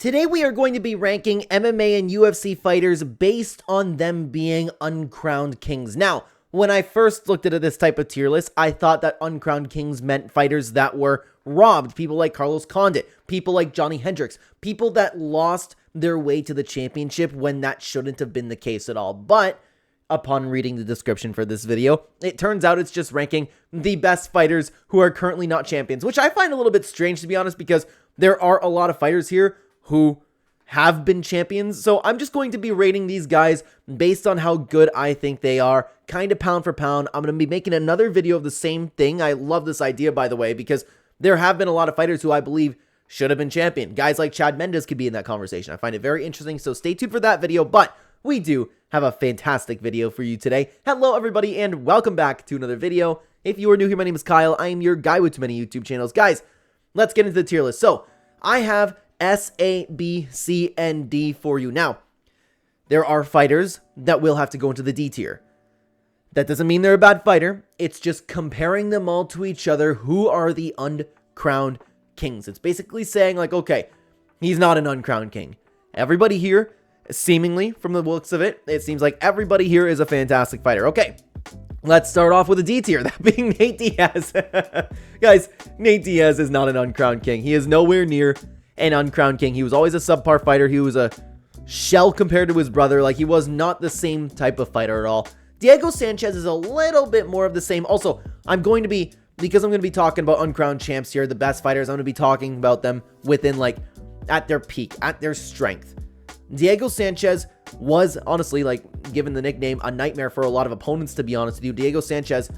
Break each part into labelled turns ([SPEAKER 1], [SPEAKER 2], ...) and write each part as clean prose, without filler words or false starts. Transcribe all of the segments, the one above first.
[SPEAKER 1] Today we are going to be ranking MMA and UFC fighters based on them being uncrowned kings. Now, when I first looked at this type of tier list, I thought that uncrowned kings meant fighters that were robbed. People like Carlos Condit, people like Johnny Hendricks, people that lost their way to the championship when that shouldn't have been the case at all. But upon reading the description for this video, it turns out it's just ranking the best fighters who are currently not champions, which I find a little bit strange, to be honest, because there are a lot of fighters here who have been champions. So I'm just going to be rating these guys based on how good I think they are, kind of pound for pound. I'm going to be making another video of the same thing. I love this idea, by the way, because there have been a lot of fighters who I believe should have been champion. Guys like Chad Mendes could be in that conversation. I find it very interesting, so stay tuned for that video, but we do have a fantastic video for you today. Hello, everybody, and welcome back to another video. If you are new here, my name is Kyle. I am your guy with too many YouTube channels. Guys, let's get into the tier list. So, I have S, A, B, C, and D for you. Now, there are fighters that will have to go into the D tier. That doesn't mean they're a bad fighter. It's just comparing them all to each other. Who are the uncrowned kings? It's basically saying, like, okay, he's not an uncrowned king. Everybody here, seemingly, from the looks of it, it seems like everybody here is a fantastic fighter. Okay, let's start off with a D tier, that being Nate Diaz. Guys, Nate Diaz is not an uncrowned king. He is nowhere near an uncrowned king. He was always a subpar fighter. He was a shell compared to his brother. Like, he was not the same type of fighter at all. Diego Sanchez is a little bit more of the same. Also, because I'm going to be talking about uncrowned champs here, the best fighters, I'm going to be talking about them within, like, at their peak, at their strength. Diego Sanchez was, honestly, like, given the nickname, a nightmare for a lot of opponents, to be honest with you. Diego Sanchez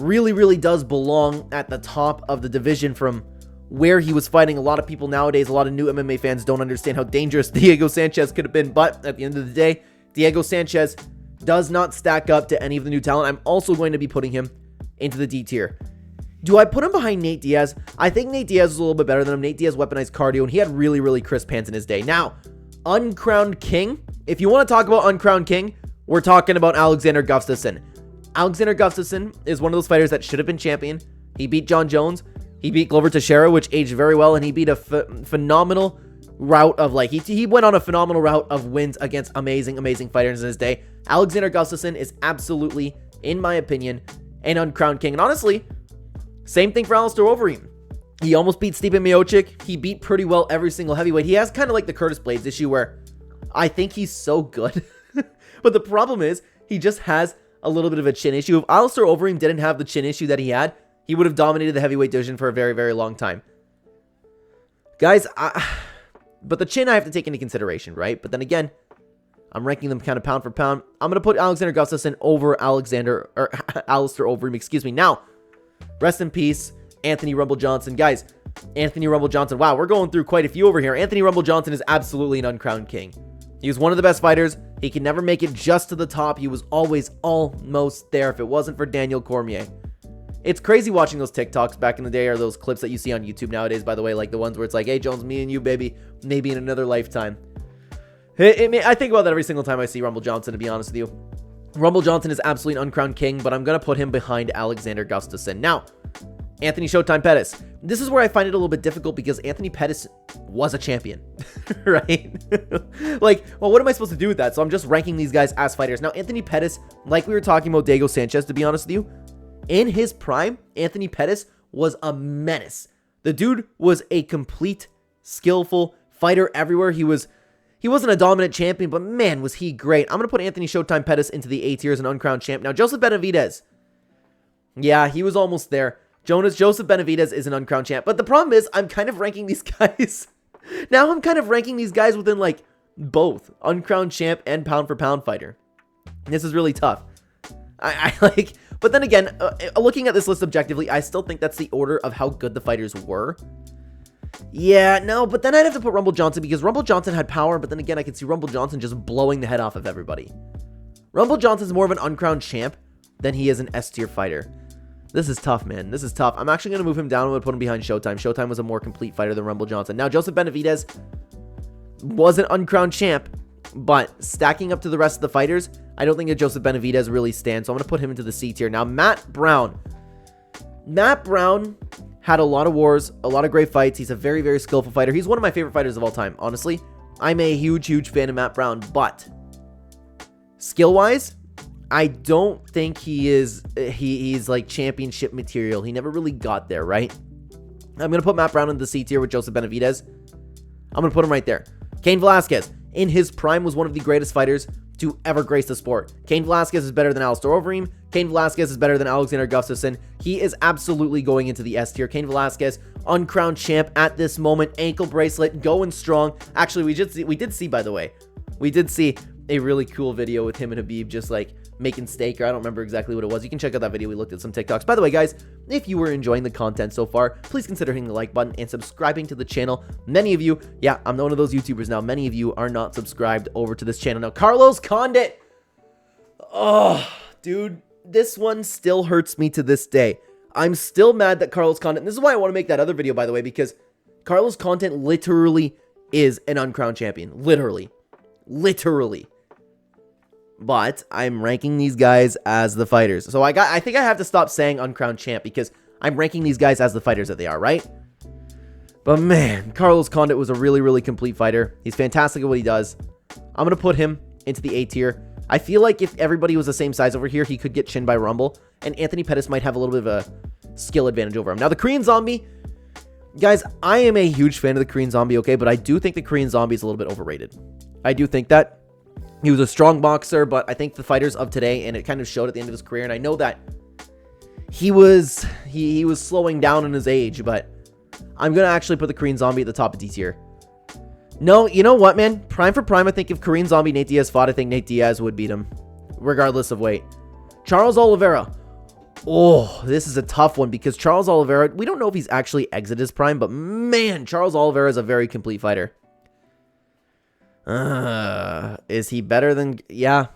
[SPEAKER 1] really does belong at the top of the division from where he was fighting. A lot of people nowadays, a lot of new MMA fans don't understand how dangerous Diego Sanchez could have been, but at the end of the day, Diego Sanchez does not stack up to any of the new talent. I'm also going to be putting him into the D tier. Do I put him behind Nate Diaz? I think Nate Diaz is a little bit better than him. Nate Diaz weaponized cardio, and he had really crisp hands in his day. Now, uncrowned king, if you want to talk about uncrowned king, we're talking about Alexander Gustafsson. Alexander Gustafsson is one of those fighters that should have been champion. He beat John Jones. He beat Glover Teixeira, which aged very well, and he beat a phenomenal route of, like, he went on a phenomenal route of wins against amazing fighters in his day. Alexander Gustafsson is absolutely, in my opinion, an uncrowned king. And honestly, same thing for Alistair Overeem. He almost beat Stipe Miocic. He beat pretty well every single heavyweight. He has kind of like the Curtis Blades issue where I think he's so good. But the problem is he just has a little bit of a chin issue. If Alistair Overeem didn't have the chin issue that he had, he would have dominated the heavyweight division for a very long time. Guys, but the chin I have to take into consideration, right? But then again, I'm ranking them kind of pound for pound. I'm going to put Alexander Gustafsson over Alistair Overeem, excuse me. Now, rest in peace, Anthony Rumble Johnson. Guys, Anthony Rumble Johnson. Wow, we're going through quite a few over here. Anthony Rumble Johnson is absolutely an uncrowned king. He was one of the best fighters. He could never make it just to the top. He was always almost there if it wasn't for Daniel Cormier. It's crazy watching those TikToks back in the day, or those clips that you see on YouTube nowadays, by the way, like the ones where it's like, hey, Jones, me and you, baby, maybe in another lifetime. I think about that every single time I see Rumble Johnson, to be honest with you. Rumble Johnson is absolutely an uncrowned king, but I'm going to put him behind Alexander Gustafsson. Now, Anthony Showtime Pettis. This is where I find it a little bit difficult because Anthony Pettis was a champion, right? Like, well, what am I supposed to do with that? So I'm just ranking these guys as fighters. Now, Anthony Pettis, like we were talking about Diego Sanchez, to be honest with you, in his prime, Anthony Pettis was a menace. The dude was a complete, skillful fighter everywhere. He wasn't a dominant champion, but man, was he great. I'm going to put Anthony Showtime Pettis into the A tier as an uncrowned champ. Now, Joseph Benavidez. Yeah, he was almost there. Joseph Benavidez is an uncrowned champ. But the problem is, I'm kind of ranking these guys. Now I'm kind of ranking these guys within, like, both uncrowned champ and pound for pound fighter. This is really tough. But then again, looking at this list objectively, I still think that's the order of how good the fighters were. Yeah, no, but then I'd have to put Rumble Johnson because Rumble Johnson had power, but then again, I could see Rumble Johnson just blowing the head off of everybody. Rumble Johnson's more of an uncrowned champ than he is an S tier fighter. This is tough, man. This is tough. I'm actually going to move him down. I'm going to put him behind Showtime. Showtime was a more complete fighter than Rumble Johnson. Now, Joseph Benavidez was an uncrowned champ, but stacking up to the rest of the fighters, I don't think that Joseph Benavidez really stands, so I'm going to put him into the C tier. Now, Matt Brown had a lot of wars, a lot of great fights. He's a very, very skillful fighter. He's one of my favorite fighters of all time, honestly. I'm a huge, huge fan of Matt Brown, but skill-wise, I don't think he's like championship material. He never really got there, right? I'm going to put Matt Brown in the C tier with Joseph Benavidez. I'm going to put him right there. Cain Velasquez, in his prime, was one of the greatest fighters to ever grace the sport. Cain Velasquez is better than Alistair Overeem. Cain Velasquez is better than Alexander Gustafsson. He is absolutely going into the S tier. Cain Velasquez, uncrowned champ at this moment, ankle bracelet, going strong. Actually, we did see, by the way, we did see a really cool video with him and Habib just like making steak, or I don't remember exactly what it was. You can check out that video. We looked at some TikToks. By the way, guys, if you were enjoying the content so far, please consider hitting the like button and subscribing to the channel. Many of you, yeah, I'm one of those YouTubers now. Many of you are not subscribed over to this channel. Now, Carlos Condit. Oh, dude, this one still hurts me to this day. I'm still mad that Carlos Condit, and this is why I want to make that other video, by the way, because Carlos Condit literally is an uncrowned champion. Literally. But I'm ranking these guys as the fighters. So I think I have to stop saying uncrowned champ because I'm ranking these guys as the fighters that they are, right? But man, Carlos Condit was a really, really complete fighter. He's fantastic at what he does. I'm going to put him into the A tier. I feel like if everybody was the same size over here, he could get chinned by Rumble, and Anthony Pettis might have a little bit of a skill advantage over him. Now, the Korean Zombie, guys, I am a huge fan of the Korean Zombie, okay, but I do think the Korean Zombie is a little bit overrated. I do think that. He was a strong boxer, but I think the fighters of today, and it kind of showed at the end of his career, and I know that he was slowing down in his age, but I'm going to actually put the Korean Zombie at the top of D tier. No, you know what, man? Prime for prime, I think if Korean Zombie Nate Diaz fought, I think Nate Diaz would beat him, regardless of weight. Charles Oliveira. Oh, this is a tough one because Charles Oliveira, we don't know if he's actually exited his prime, but man, Charles Oliveira is a very complete fighter. Is he better than... Yeah.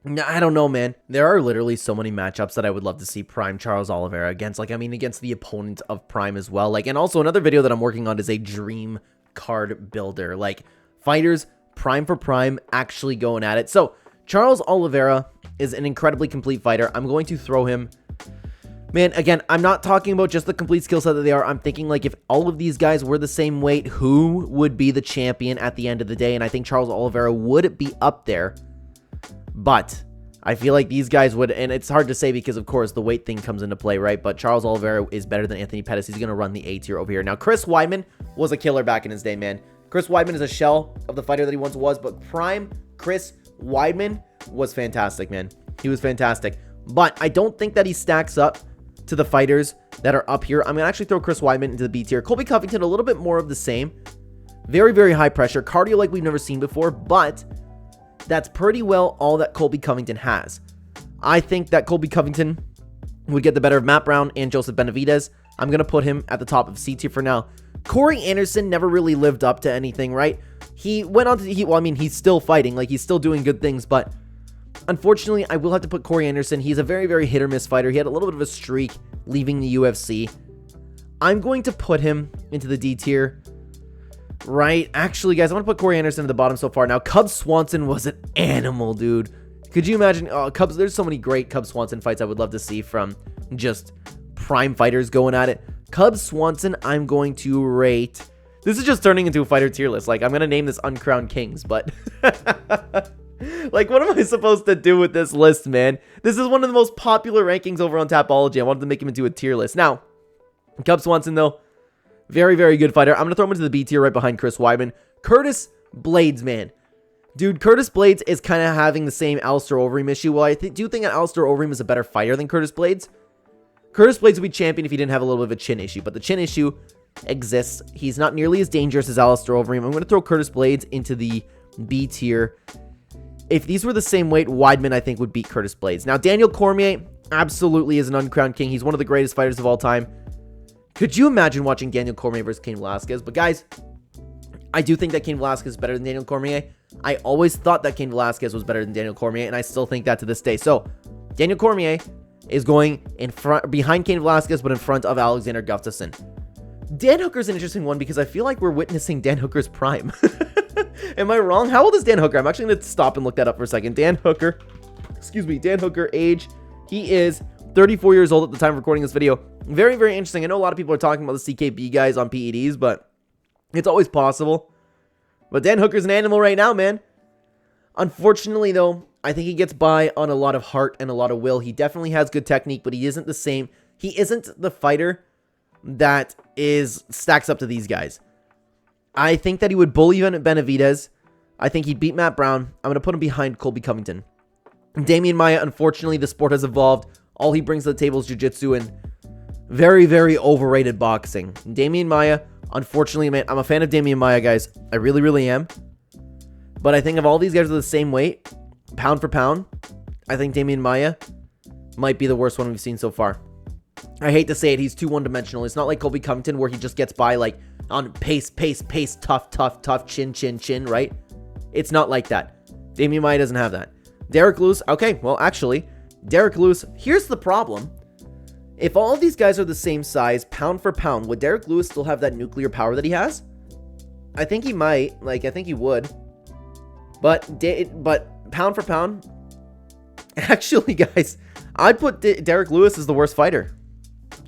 [SPEAKER 1] I don't know, man. There are literally so many matchups that I would love to see Prime Charles Oliveira against. Like, I mean, against the opponent of Prime as well. Like, and also another video that I'm working on is a dream card builder. Like, fighters, Prime for Prime, actually going at it. So, Charles Oliveira is an incredibly complete fighter. I'm going to throw him... Man, again, I'm not talking about just the complete skill set that they are. I'm thinking, like, if all of these guys were the same weight, who would be the champion at the end of the day? And I think Charles Oliveira would be up there. But I feel like these guys would, and it's hard to say because, of course, the weight thing comes into play, right? But Charles Oliveira is better than Anthony Pettis. He's going to run the A tier over here. Now, Chris Weidman was a killer back in his day, man. Chris Weidman is a shell of the fighter that he once was, but prime Chris Weidman was fantastic, man. He was fantastic. But I don't think that he stacks up to the fighters that are up here. I'm going to actually throw Chris Weidman into the B tier. Colby Covington, a little bit more of the same. Very, very high pressure. Cardio like we've never seen before, but that's pretty well all that Colby Covington has. I think that Colby Covington would get the better of Matt Brown and Joseph Benavidez. I'm going to put him at the top of C tier for now. Corey Anderson never really lived up to anything, right? He went on to, well, I mean, he's still fighting. Like, he's still doing good things, but unfortunately, I will have to put Corey Anderson. He's a very, very hit or miss fighter. He had a little bit of a streak leaving the UFC. I'm going to put him into the D tier. Right? Actually, guys, I'm going to put Corey Anderson at the bottom so far. Now, Cub Swanson was an animal, dude. Could you imagine? Oh, Cubs, there's so many great Cub Swanson fights I would love to see from just prime fighters going at it. Cub Swanson, I'm going to rate. This is just turning into a fighter tier list. Like, I'm going to name this Uncrowned Kings, but like, what am I supposed to do with this list, man? This is one of the most popular rankings over on Tapology. I wanted to make him into a tier list. Now, Cub Swanson, though, very, very good fighter. I'm going to throw him into the B tier right behind Chris Weidman. Curtis Blades, man. Dude, Curtis Blades is kind of having the same Alistair Overeem issue. Well, I do think that Alistair Overeem is a better fighter than Curtis Blades. Curtis Blades would be champion if he didn't have a little bit of a chin issue, but the chin issue exists. He's not nearly as dangerous as Alistair Overeem. I'm going to throw Curtis Blades into the B tier. If these were the same weight, Weidman, I think, would beat Curtis Blades. Now, Daniel Cormier absolutely is an uncrowned king. He's one of the greatest fighters of all time. Could you imagine watching Daniel Cormier versus Cain Velasquez? But guys, I do think that Cain Velasquez is better than Daniel Cormier. I always thought that Cain Velasquez was better than Daniel Cormier, and I still think that to this day. So, Daniel Cormier is going in front, behind Cain Velasquez, but in front of Alexander Gustafsson. Dan Hooker's an interesting one because I feel like we're witnessing Dan Hooker's prime. Am I wrong? How old is Dan Hooker? I'm actually going to stop and look that up for a second. Dan Hooker, age, he is 34 years old at the time of recording this video. Very, very interesting. I know a lot of people are talking about the CKB guys on PEDs, but it's always possible. But Dan Hooker's an animal right now, man. Unfortunately, though, I think he gets by on a lot of heart and a lot of will. He definitely has good technique, but he isn't the same. He isn't the fighter that stacks up to these guys. I think that he would bully Benavidez. I think he'd beat Matt Brown. I'm going to put him behind Colby Covington. Damian Maia, unfortunately, the sport has evolved. All he brings to the table is jiu-jitsu and very, very overrated boxing. Damian Maia, unfortunately, man, I'm a fan of Damian Maia, guys. I really, really am. But I think if all these guys are the same weight, pound for pound, I think Damian Maia might be the worst one we've seen so far. I hate to say it, he's too one-dimensional. It's not like Colby Covington where he just gets by like on pace, tough, chin, right? It's not like that. Damian Maia doesn't have that. Derek Lewis, okay, well, actually, Derek Lewis, here's the problem. If all of these guys are the same size, pound for pound, would Derek Lewis still have that nuclear power that he has? I think he might. Like, I think he would. But pound for pound, actually, guys, I'd put Derek Lewis as the worst fighter.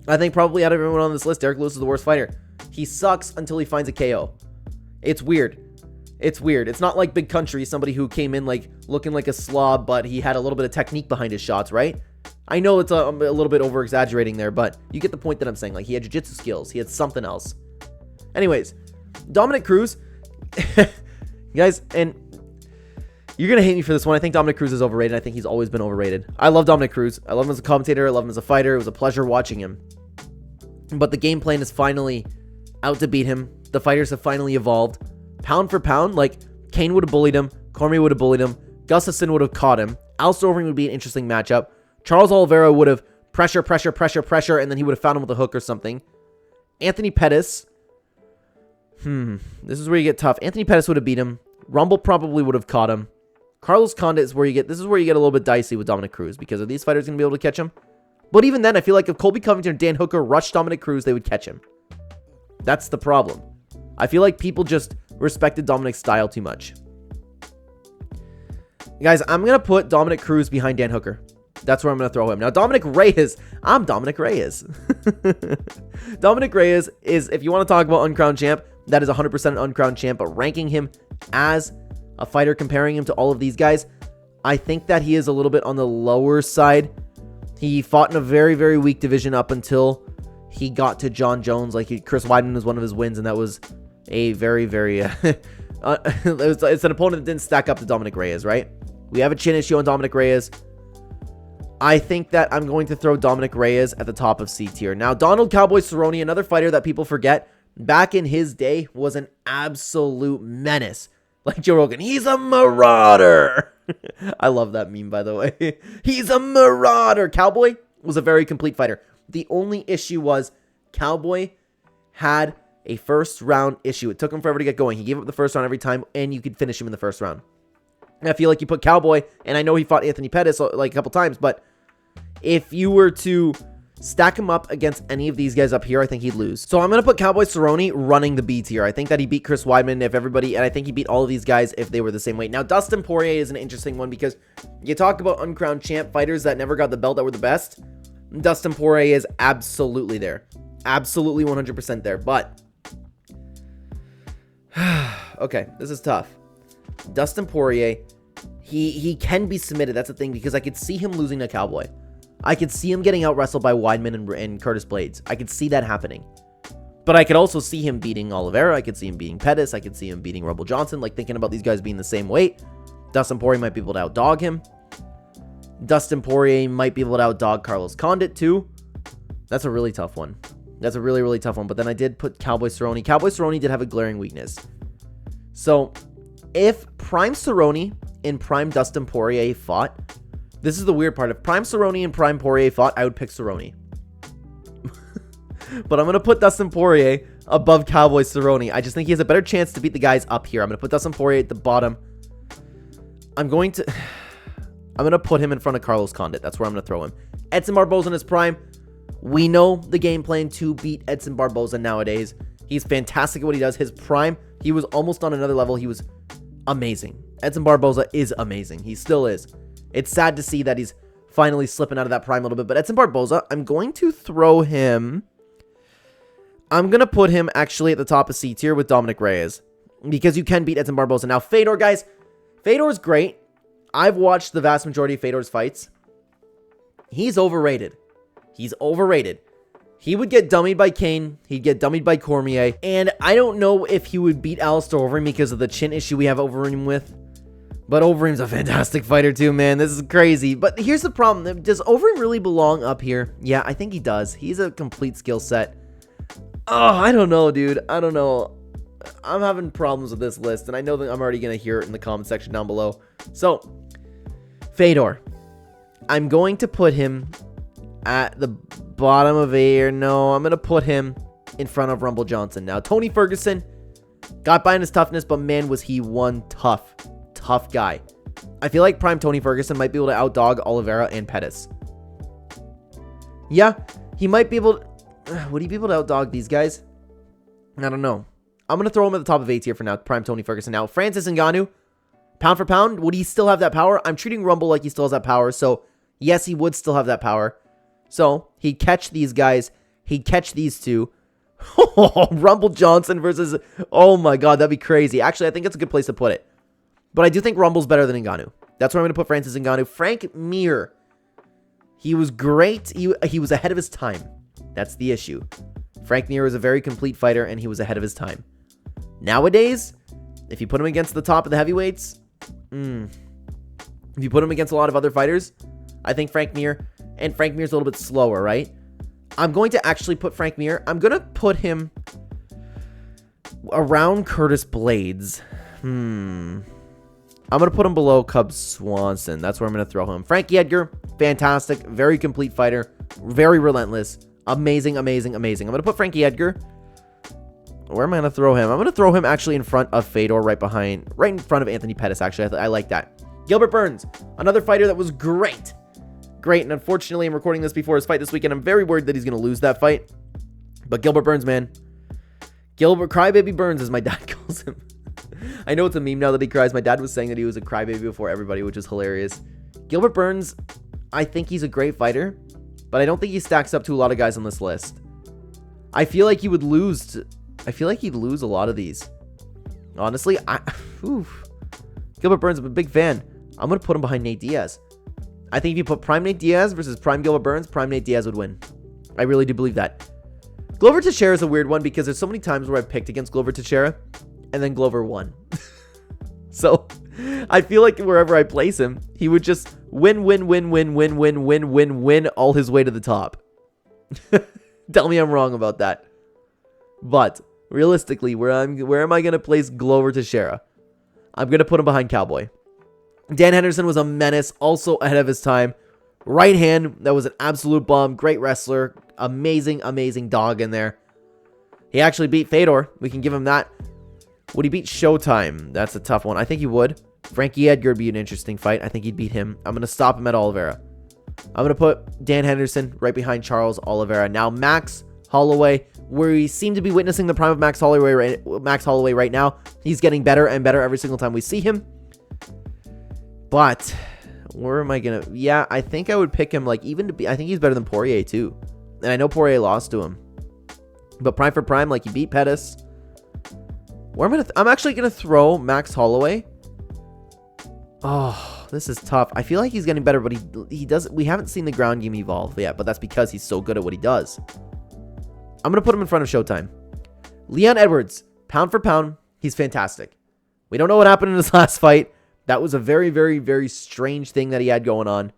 [SPEAKER 1] I think probably out of everyone on this list, Derek Lewis is the worst fighter. He sucks until he finds a KO. It's weird. It's weird. It's not like Big Country, somebody who came in like looking like a slob, but he had a little bit of technique behind his shots, right? I know it's a little bit over-exaggerating there, but you get the point that I'm saying. Like, he had jiu-jitsu skills. He had something else. Anyways, Dominic Cruz. Guys, and you're going to hate me for this one. I think Dominic Cruz is overrated. I think he's always been overrated. I love Dominic Cruz. I love him as a commentator. I love him as a fighter. It was a pleasure watching him. But the game plan is finally out to beat him. The fighters have finally evolved. Pound for pound, like, Kane would have bullied him. Cormier would have bullied him. Gustafsson would have caught him. Alistair Overeem would be an interesting matchup. Charles Oliveira would have pressure, and then he would have found him with a hook or something. Anthony Pettis. This is where you get tough. Anthony Pettis would have beat him. Rumble probably would have caught him. Carlos Condit is where you get, this is where you get a little bit dicey with Dominic Cruz, because are these fighters going to be able to catch him? But even then, I feel like if Colby Covington or Dan Hooker rushed Dominic Cruz, they would catch him. That's the problem. I feel like people just respected Dominic's style too much. Guys, I'm going to put Dominic Cruz behind Dan Hooker. That's where I'm going to throw him. Now, Dominic Reyes. I'm Dominic Reyes. Dominic Reyes is, if you want to talk about uncrowned champ, that is 100% an uncrowned champ. But ranking him as a fighter, comparing him to all of these guys, I think that he is a little bit on the lower side. He fought in a very, very weak division up until he got to John Jones. Like, Chris Weidman was one of his wins, and that was a very, very... it's an opponent that didn't stack up to Dominic Reyes, right? We have a chin issue on Dominic Reyes. I think that I'm going to throw Dominic Reyes at the top of C tier. Now, Donald Cowboy Cerrone, another fighter that people forget, back in his day was an absolute menace. Like Joe Rogan, he's a marauder. I love that meme, by the way. He's a marauder. Cowboy was a very complete fighter. The only issue was Cowboy had a first round issue. It took him forever to get going. He gave up the first round every time, and you could finish him in the first round. And I feel like you put Cowboy, and I know he fought Anthony Pettis like a couple times, but if you were to stack him up against any of these guys up here, I think he'd lose. So I'm going to put Cowboy Cerrone running the B tier. I think that he beat Chris Weidman if everybody, and I think he beat all of these guys if they were the same weight. Now, Dustin Poirier is an interesting one because you talk about uncrowned champ fighters that never got the belt that were the best. Dustin Poirier is absolutely there. Absolutely 100% there, but okay, this is tough. Dustin Poirier, he can be submitted. That's the thing, because I could see him losing to Cowboy. I could see him getting out wrestled by Weidman and Curtis Blades. I could see that happening. But I could also see him beating Oliveira. I could see him beating Pettis. I could see him beating Rumble Johnson. Like, thinking about these guys being the same weight. Dustin Poirier might be able to outdog him. Dustin Poirier might be able to outdog Carlos Condit too. That's a really tough one. That's a really, really tough one. But then I did put Cowboy Cerrone. Cowboy Cerrone did have a glaring weakness. So, if Prime Cerrone and Prime Dustin Poirier fought, this is the weird part. If Prime Cerrone and Prime Poirier fought, I would pick Cerrone. But I'm going to put Dustin Poirier above Cowboy Cerrone. I just think he has a better chance to beat the guys up here. I'm going to put Dustin Poirier at the bottom. I'm going to put him in front of Carlos Condit. That's where I'm going to throw him. Edson Barboza in his prime. We know the game plan to beat Edson Barboza nowadays. He's fantastic at what he does. His prime, he was almost on another level. He was amazing. Edson Barboza is amazing. He still is. It's sad to see that he's finally slipping out of that prime a little bit. But Edson Barboza, I'm going to throw him. I'm going to put him actually at the top of C tier with Dominic Reyes. Because you can beat Edson Barboza. Now, Fedor, guys. Fedor's great. I've watched the vast majority of Fedor's fights. He's overrated. He's overrated. He would get dummied by Kane. He'd get dummied by Cormier. And I don't know if he would beat Alistair Overeem because of the chin issue we have Overeem with. But Overeem's a fantastic fighter too, man. This is crazy. But here's the problem. Does Overeem really belong up here? Yeah, I think he does. He's a complete skill set. Oh, I don't know, dude. I don't know. I'm having problems with this list. And I know that I'm already going to hear it in the comment section down below. So, Fedor. I'm going to put him at the bottom of A, or no, I'm going to put him in front of Rumble Johnson. Now, Tony Ferguson got by in his toughness, but man, was he one tough guy. I feel like prime Tony Ferguson might be able to outdog Oliveira and Pettis. Yeah, he might be able to, would he be able to outdog these guys? I don't know. I'm going to throw him at the top of A tier for now, prime Tony Ferguson. Now, Francis Ngannou, pound for pound, would he still have that power? I'm treating Rumble like he still has that power, so yes, he would still have that power. So, he'd catch these guys. He'd catch these two. Rumble Johnson versus... Oh my god, that'd be crazy. Actually, I think that's a good place to put it. But I do think Rumble's better than Ngannou. That's where I'm going to put Francis Ngannou. Frank Mir. He was great. He was ahead of his time. That's the issue. Frank Mir was a very complete fighter, and he was ahead of his time. Nowadays, if you put him against the top of the heavyweights... If you put him against a lot of other fighters, I think Frank Mir... And Frank Mir's a little bit slower, right? I'm going to actually put Frank Mir. I'm going to put him around Curtis Blades. I'm going to put him below Cub Swanson. That's where I'm going to throw him. Frankie Edgar, fantastic. Very complete fighter. Very relentless. Amazing, amazing, amazing. I'm going to put Frankie Edgar. Where am I going to throw him? I'm going to throw him actually in front of Fedor, right in front of Anthony Pettis, actually. I like that. Gilbert Burns, another fighter that was great. Great, and unfortunately, I'm recording this before his fight this weekend. I'm very worried that he's going to lose that fight. But Gilbert Burns, man. Gilbert, Crybaby Burns, as my dad calls him. I know it's a meme now that he cries. My dad was saying that he was a crybaby before everybody, which is hilarious. Gilbert Burns, I think he's a great fighter, but I don't think he stacks up to a lot of guys on this list. I feel like he would lose. I feel like he'd lose a lot of these. Honestly, Gilbert Burns, I'm a big fan. I'm going to put him behind Nate Diaz. I think if you put prime Nate Diaz versus prime Gilbert Burns, prime Nate Diaz would win. I really do believe that. Glover Teixeira is a weird one because there's so many times where I've picked against Glover Teixeira and then Glover won. So I feel like wherever I place him, he would just win all his way to the top. Tell me I'm wrong about that. But realistically, where am I going to place Glover Teixeira? I'm going to put him behind Cowboy. Dan Henderson was a menace, also ahead of his time. Right hand, that was an absolute bomb. Great wrestler. Amazing, amazing dog in there. He actually beat Fedor. We can give him that. Would he beat Showtime? That's a tough one. I think he would. Frankie Edgar would be an interesting fight. I think he'd beat him. I'm going to stop him at Oliveira. I'm going to put Dan Henderson right behind Charles Oliveira. Now, Max Holloway, we seem to be witnessing the prime of Max Holloway right now. He's getting better and better every single time we see him. But where am I going to... Yeah, I think I would pick him like even to be... I think he's better than Poirier too. And I know Poirier lost to him. But prime for prime, like he beat Pettis. Where am I going to... I'm actually going to throw Max Holloway. Oh, this is tough. I feel like he's getting better, but he doesn't... We haven't seen the ground game evolve yet, but that's because he's so good at what he does. I'm going to put him in front of Showtime. Leon Edwards, pound for pound, he's fantastic. We don't know what happened in his last fight. That was a very, very, very strange thing that he had going on.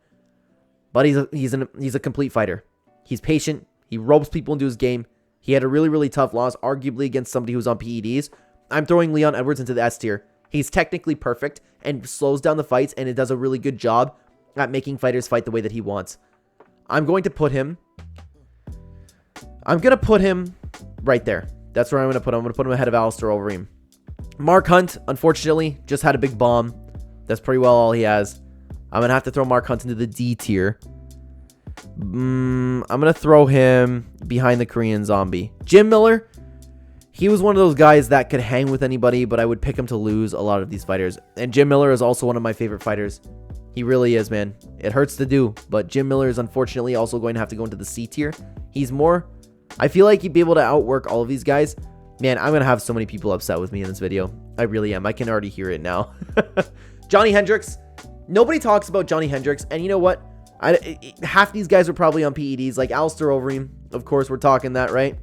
[SPEAKER 1] But he's a complete fighter. He's patient. He ropes people into his game. He had a really, really tough loss, arguably against somebody who's on PEDs. I'm throwing Leon Edwards into the S tier. He's technically perfect and slows down the fights, and it does a really good job at making fighters fight the way that he wants. I'm going to put him... right there. That's where I'm going to put him. I'm going to put him ahead of Alistair Overeem. Mark Hunt, unfortunately, just had a big bomb. That's pretty well all he has. I'm going to have to throw Mark Hunt into the D tier. I'm going to throw him behind the Korean Zombie. Jim Miller, he was one of those guys that could hang with anybody, but I would pick him to lose a lot of these fighters. And Jim Miller is also one of my favorite fighters. He really is, man. It hurts to do, but Jim Miller is unfortunately also going to have to go into the C tier. He's more... I feel like he'd be able to outwork all of these guys. Man, I'm going to have so many people upset with me in this video. I really am. I can already hear it now. Johnny Hendricks. Nobody talks about Johnny Hendricks, and you know what? Half these guys are probably on PEDs, like Alistair Overeem. Of course, we're talking that, right?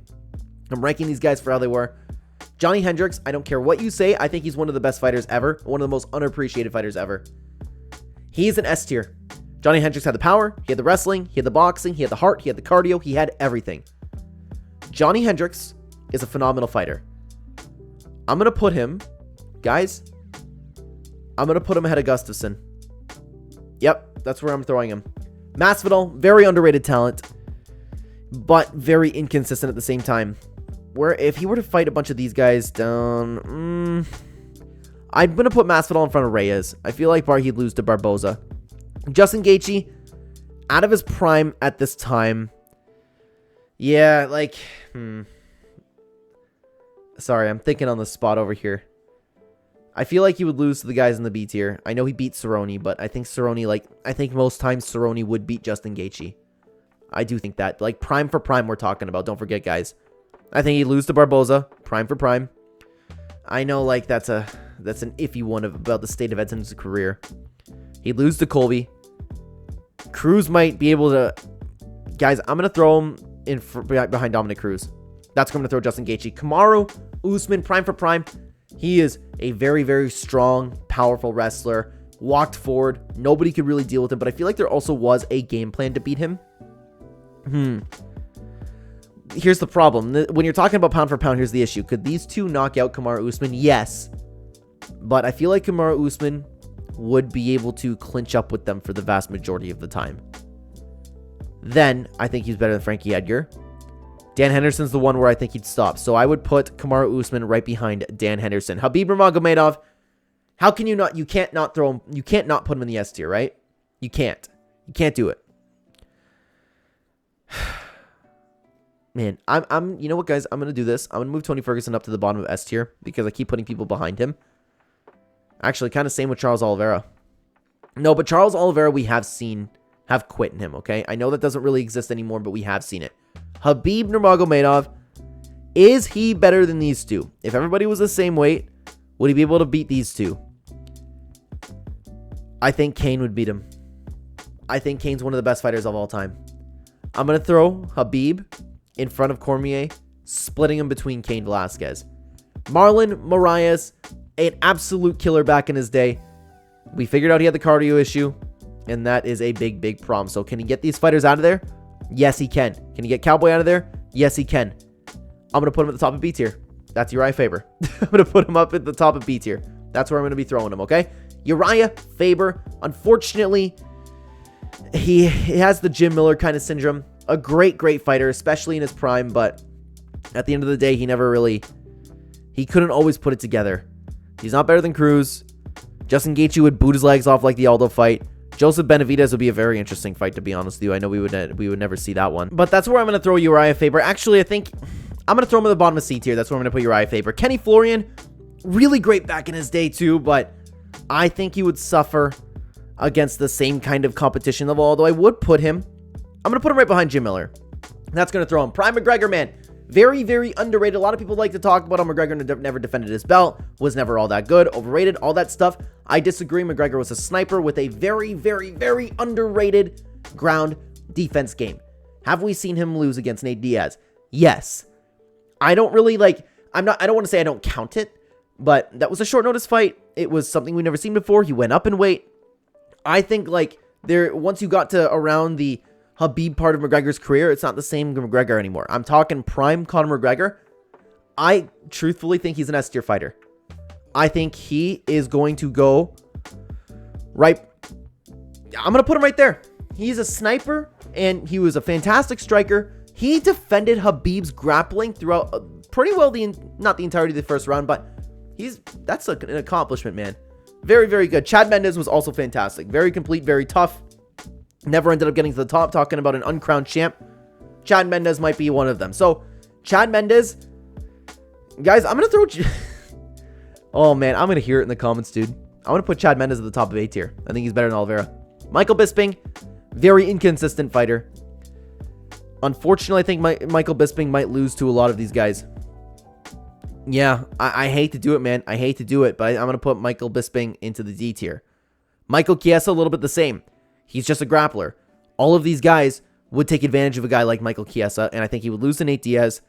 [SPEAKER 1] I'm ranking these guys for how they were. Johnny Hendricks, I don't care what you say. I think he's one of the best fighters ever. One of the most unappreciated fighters ever. He's an S tier. Johnny Hendricks had the power. He had the wrestling. He had the boxing. He had the heart. He had the cardio. He had everything. Johnny Hendricks is a phenomenal fighter. I'm going to put him, guys, I'm going to put him ahead of Gustafsson. Yep, that's where I'm throwing him. Masvidal, very underrated talent, but very inconsistent at the same time. Where if he were to fight a bunch of these guys down, I'm going to put Masvidal in front of Reyes. I feel like he'd lose to Barboza. Justin Gaethje, out of his prime at this time. Yeah, like, Sorry, I'm thinking on the spot over here. I feel like he would lose to the guys in the B tier. I know he beat Cerrone, but I think Cerrone, I think most times Cerrone would beat Justin Gaethje. I do think that. Like, prime for prime we're talking about. Don't forget, guys. I think he'd lose to Barboza. Prime for prime. I know, like, that's an iffy one about the state of Edson's career. He'd lose to Colby. Cruz might be able to... Guys, I'm going to throw him behind Dominic Cruz. That's going to throw Justin Gaethje. Kamaru Usman, prime for prime. He is a very, very strong, powerful wrestler. Walked forward. Nobody could really deal with him, but I feel like there also was a game plan to beat him. Here's the problem. When you're talking about pound for pound, here's the issue. Could these two knock out Kamaru Usman? Yes. But I feel like Kamaru Usman would be able to clinch up with them for the vast majority of the time. Then, I think he's better than Frankie Edgar. Dan Henderson's the one where I think he'd stop. So I would put Kamaru Usman right behind Dan Henderson. Khabib Nurmagomedov, how can you not, you can't not throw him, you can't not put him in the S tier, right? You can't. You can't do it. Man, you know what, guys? I'm going to do this. I'm going to move Tony Ferguson up to the bottom of S tier because I keep putting people behind him. Actually, kind of same with Charles Oliveira. No, but Charles Oliveira we have seen have quit in him, okay? I know that doesn't really exist anymore, but we have seen it. Khabib Nurmagomedov, is he better than these two? If everybody was the same weight, would he be able to beat these two? I think Kane would beat him. I think Kane's one of the best fighters of all time. I'm going to throw Khabib in front of Cormier, splitting him between Cain Velasquez. Marlon Moraes, an absolute killer back in his day. We figured out he had the cardio issue, and that is a big, big problem. So can he get these fighters out of there? Yes, he can. Can he get Cowboy out of there? Yes, he can. I'm going to put him at the top of B tier. That's Uriah Faber. I'm going to put him up at the top of B tier. That's where I'm going to be throwing him, okay? Uriah Faber, unfortunately, he has the Jim Miller kind of syndrome. A great, great fighter, especially in his prime, but at the end of the day, he couldn't always put it together. He's not better than Cruz. Justin Gaethje would boot his legs off like the Aldo fight. Joseph Benavidez would be a very interesting fight, to be honest with you. I know we would never see that one. But that's where I'm going to throw Uriah Faber. Actually, I think I'm going to throw him at the bottom of C tier. That's where I'm going to put Uriah Faber. Kenny Florian, really great back in his day too, but I think he would suffer against the same kind of competition level, although I would put him, I'm going to put him right behind Jim Miller. That's going to throw him. Prime McGregor, man. Very, very underrated. A lot of people like to talk about how McGregor never defended his belt, was never all that good, overrated, all that stuff. I disagree. McGregor was a sniper with a very, very, very underrated ground defense game. Have we seen him lose against Nate Diaz? Yes. I don't really I don't want to say I don't count it, but that was a short notice fight. It was something we've never seen before. He went up in weight. I think once you got to around the Khabib part of McGregor's career, it's not the same McGregor anymore. I'm talking prime Conor McGregor. I truthfully think he's an S tier fighter. I think he is going to go right. I'm going to put him right there. He's a sniper and he was a fantastic striker. He defended Khabib's grappling throughout pretty well not the entirety of the first round, but that's an accomplishment, man. Very, very good. Chad Mendes was also fantastic. Very complete, very tough. Never ended up getting to the top. Talking about an uncrowned champ. Chad Mendes might be one of them. So, Chad Mendes. Guys, I'm going to throw... Oh, man. I'm going to hear it in the comments, dude. I'm going to put Chad Mendes at the top of A tier. I think he's better than Oliveira. Michael Bisping, very inconsistent fighter. Unfortunately, I think Michael Bisping might lose to a lot of these guys. Yeah, I hate to do it, man. I hate to do it, but I'm going to put Michael Bisping into the D tier. Michael Chiesa, a little bit the same. He's just a grappler. All of these guys would take advantage of a guy like Michael Chiesa, and I think he would lose to Nate Diaz.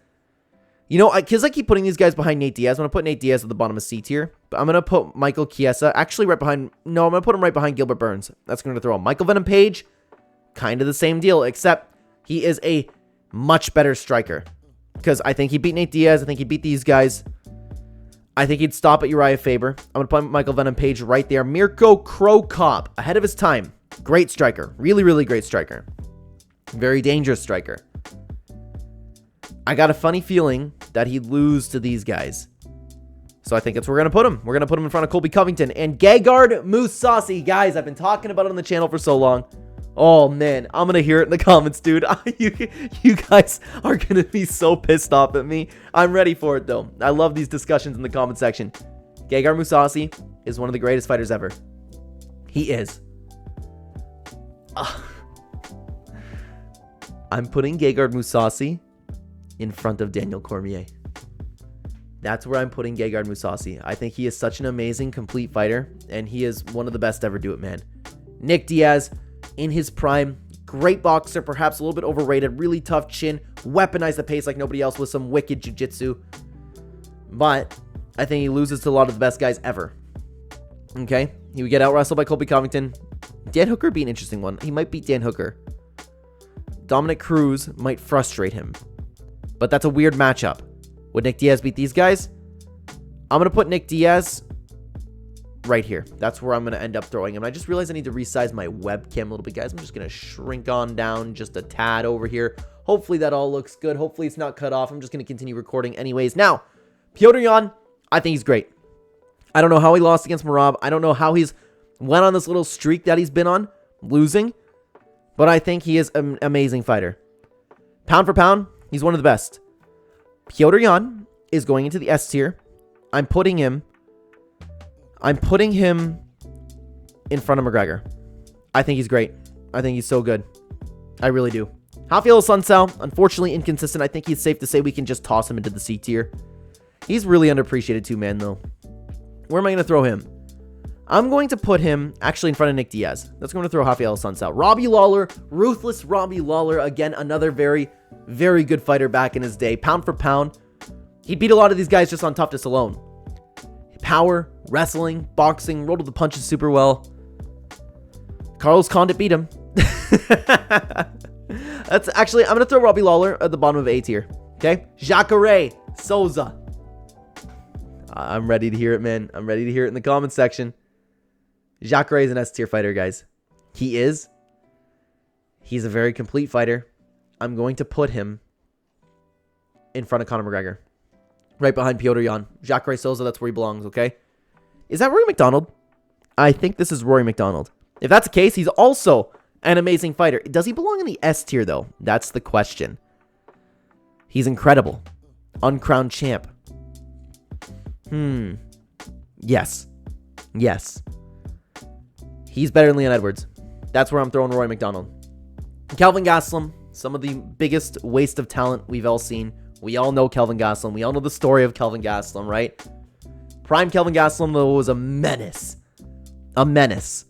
[SPEAKER 1] You know, because I keep putting these guys behind Nate Diaz, I'm going to put Nate Diaz at the bottom of C tier. But I'm going to put Michael Chiesa actually right behind... No, I'm going to put him right behind Gilbert Burns. That's going to throw him. Michael Venom Page, kind of the same deal, except he is a much better striker. Because I think he beat Nate Diaz. I think he beat these guys. I think he'd stop at Uriah Faber. I'm going to put Michael Venom Page right there. Mirko Cro Cop, ahead of his time. Great striker. Really, really great striker. Very dangerous striker. I got a funny feeling that he'd lose to these guys. So I think that's where we're going to put him. We're going to put him in front of Colby Covington and Gegard Mousasi. Guys, I've been talking about it on the channel for so long. Oh, man. I'm going to hear it in the comments, dude. You guys are going to be so pissed off at me. I'm ready for it, though. I love these discussions in the comment section. Gegard Mousasi is one of the greatest fighters ever. He is. I'm putting Gegard Mousasi in front of Daniel Cormier. That's where I'm putting Gegard Mousasi. I think he is such an amazing, complete fighter, and he is one of the best to ever do it, man. Nick Diaz, in his prime, great boxer, perhaps a little bit overrated, really tough chin, weaponized the pace like nobody else with some wicked jiu-jitsu. But I think he loses to a lot of the best guys ever. Okay? He would get out-wrestled by Colby Covington. Dan Hooker would be an interesting one. He might beat Dan Hooker. Dominic Cruz might frustrate him. But that's a weird matchup. Would Nick Diaz beat these guys? I'm going to put Nick Diaz right here. That's where I'm going to end up throwing him. I just realized I need to resize my webcam a little bit, guys. I'm just going to shrink on down just a tad over here. Hopefully that all looks good. Hopefully it's not cut off. I'm just going to continue recording anyways. Now, Petr Yan, I think he's great. I don't know how he lost against Merab. I don't know how he's went on this little streak that he's been on, losing. But I think he is an amazing fighter. Pound for pound, he's one of the best. Petr Yan is going into the S tier. I'm putting him in front of McGregor. I think he's great. I think he's so good. I really do. Rafael Sunsao, unfortunately inconsistent. I think he's safe to say we can just toss him into the C tier. He's really underappreciated too, man, though. Where am I going to throw him? I'm going to put him actually in front of Nick Diaz. That's going to throw Rafael Sunsao. Robbie Lawler, ruthless Robbie Lawler. Again, another very, very good fighter back in his day. Pound for pound. He beat a lot of these guys just on toughness alone. Power, wrestling, boxing, rolled with the punches super well. Carlos Condit beat him. That's actually, I'm going to throw Robbie Lawler at the bottom of A tier. Okay? Jacare Souza. I'm ready to hear it, man. I'm ready to hear it in the comment section. Jacare is an S tier fighter, guys. He is. He's a very complete fighter. I'm going to put him in front of Conor McGregor. Right behind Petr Yan. Jacare Souza, that's where he belongs, okay? Is that Rory McDonald? I think this is Rory McDonald. If that's the case, he's also an amazing fighter. Does he belong in the S tier, though? That's the question. He's incredible. Uncrowned champ. Yes. Yes. He's better than Leon Edwards. That's where I'm throwing Rory McDonald. Kelvin Gastelum, some of the biggest waste of talent we've all seen. We all know Kelvin Gastelum. We all know the story of Kelvin Gastelum, right? Prime Kelvin Gastelum, though, was a menace. A menace.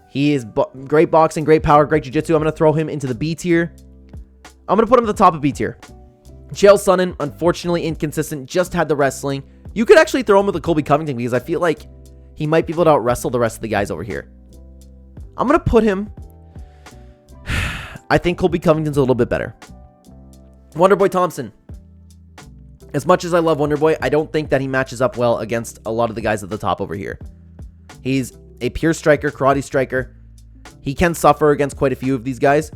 [SPEAKER 1] He is great boxing, great power, great jiu-jitsu. I'm going to throw him into the B tier. I'm going to put him at the top of B tier. Chael Sonnen, unfortunately inconsistent, just had the wrestling. You could actually throw him with the Colby Covington because I feel like he might be able to out-wrestle the rest of the guys over here. I'm going to put him... I think Colby Covington's a little bit better. Wonderboy Thompson. As much as I love Wonderboy, I don't think that he matches up well against a lot of the guys at the top over here. He's a pure striker, karate striker. He can suffer against quite a few of these guys.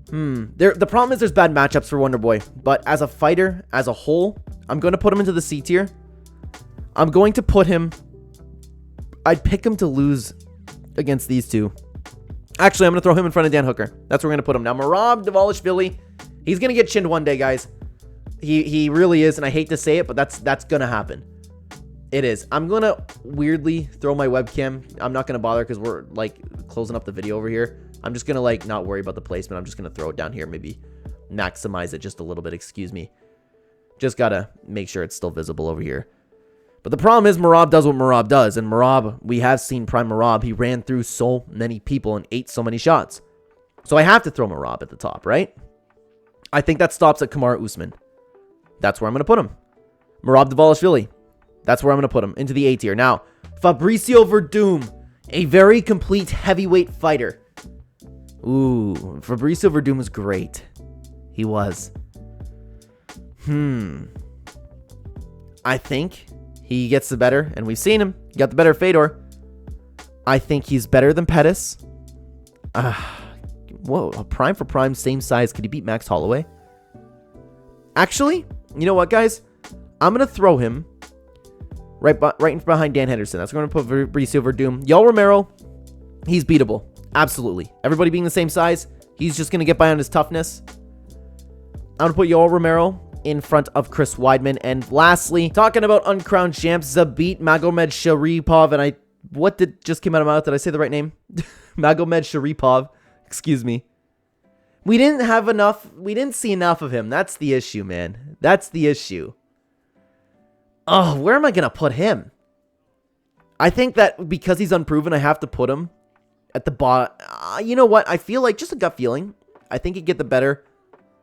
[SPEAKER 1] The problem is there's bad matchups for Wonderboy. But as a fighter, as a whole, I'm going to put him into the C tier. I'm going to put him... I'd pick him to lose against these two. Actually, I'm going to throw him in front of Dan Hooker. That's where we're going to put him. Now, Merab Dvalishvili, he's going to get chinned one day, guys. He really is, and I hate to say it, but that's going to happen. It is. I'm going to weirdly throw my webcam. I'm not going to bother because we're like closing up the video over here. I'm just gonna like not worry about the placement. I'm just gonna throw it down here, maybe maximize it just a little bit. Excuse me. Just gotta make sure it's still visible over here. But the problem is Merab does what Merab does, and Merab, we have seen Prime Merab. He ran through so many people and ate so many shots. So I have to throw Merab at the top, right? I think that stops at Kamaru Usman. That's where I'm gonna put him. Merab Dvalishvili. That's where I'm gonna put him into the A tier. Now, Fabricio Verdum, a very complete heavyweight fighter. Ooh, Fabricio Verdum was great. He was. I think he gets the better, and we've seen him. He got the better Fedor. I think he's better than Pettis. Whoa, a prime for prime, same size. Could he beat Max Holloway? Actually, you know what, guys? I'm going to throw him right behind Dan Henderson. That's going to put Fabricio Verdum. Yoel Romero, he's beatable. Absolutely. Everybody being the same size, he's just going to get by on his toughness. I'm going to put Yoel Romero in front of Chris Weidman. And lastly, talking about uncrowned champs, Zabit Magomedsharipov. And what just came out of my mouth? Did I say the right name? Magomedsharipov. Excuse me. We didn't see enough of him. That's the issue, man. That's the issue. Oh, where am I going to put him? I think that because he's unproven, I have to put him at the bottom. You know what? I feel like, just a gut feeling, I think he'd get the better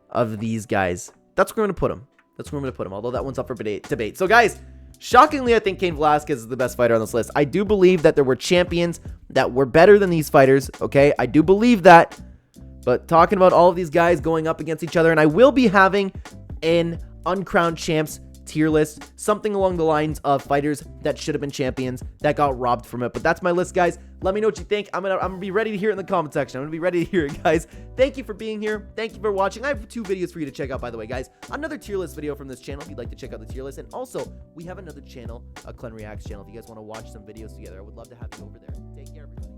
[SPEAKER 1] of these guys. That's where I'm going to put him. That's where I'm going to put him, although that one's up for debate. So, guys, shockingly, I think Cain Velasquez is the best fighter on this list. I do believe that there were champions that were better than these fighters, okay? I do believe that. But talking about all of these guys going up against each other, and I will be having an uncrowned champs tier list, something along the lines of fighters that should have been champions that got robbed from it. But that's my list, guys. Let me know what you think. I'm gonna be ready to hear it in the comment section. I'm gonna be ready to hear it, guys. Thank you for being here. Thank you for watching. I have 2 videos for you to check out, by the way, guys. Another tier list video from this channel if you'd like to check out the tier list, and also we have another channel, a Clen Reacts channel, if you guys want to watch some videos together. I would love to have you over there. Take care, everybody.